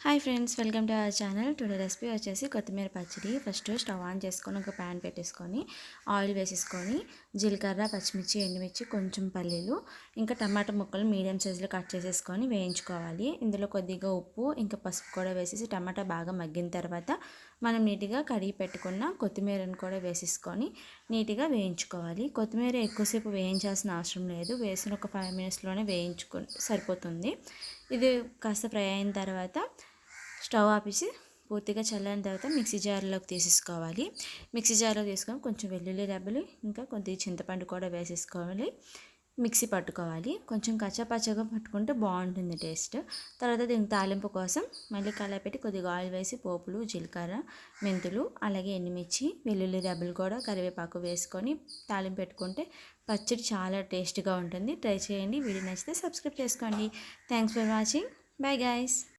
Hi friends, welcome to our channel. Today recipe వచ్చేసి కొత్తిమీర పచ్చడి. ఫస్ట్ స్టవ్ ఆన్ చేసుకొని ఒక ప్యాన్ పెట్టేసుకొని ఆయిల్ వేసేసుకొని జీలకర్ర, పచ్చిమిర్చి, ఎండుమిర్చి, కొంచెం పల్లీలు, ఇంకా టమాటా ముక్కలు మీడియం సైజులో కట్ చేసేసుకొని వేయించుకోవాలి. ఇందులో కొద్దిగా ఉప్పు ఇంకా పసుపు కూడా వేసేసి టమాటా బాగా మగ్గిన తర్వాత మనం నీట్గా కడిగి పెట్టుకున్న కొత్తిమీరను కూడా వేసేసుకొని నీట్గా వేయించుకోవాలి. కొత్తిమీర ఎక్కువసేపు వేయించాల్సిన అవసరం లేదు, వేసిన ఒక 5 మినిట్స్లోనే సరిపోతుంది. ఇది కాస్త ఫ్రై అయిన తర్వాత స్టవ్ ఆపేసి పూర్తిగా చల్లారిన తర్వాత మిక్సీ జార్లోకి తీసేసుకోవాలి. మిక్సీ జార్లో తీసుకొని కొంచెం వెల్లుల్లి రెబ్బలు ఇంకా కొద్దిగా చింతపండు కూడా వేసేసుకోవాలి. మిక్సీ పట్టుకోవాలి. కొంచెం కచ్చాపచ్చగా పట్టుకుంటే బాగుంటుంది టేస్ట్. తర్వాత దీనికి తాలింపు కోసం మళ్ళీ కళాయి పెట్టి కొద్దిగా ఆయిల్ వేసి పోపులు, జీలకర్ర, మెంతులు, అలాగే ఎండుమిర్చి, వెల్లుల్లి రెబ్బలు కూడా కరివేపాకు వేసుకొని తాలింపు పెట్టుకుంటే పచ్చడి చాలా టేస్ట్గా ఉంటుంది. ట్రై చేయండి. వీడియో నచ్చితే సబ్స్క్రైబ్ చేసుకోండి. Thanks for watching. Bye guys.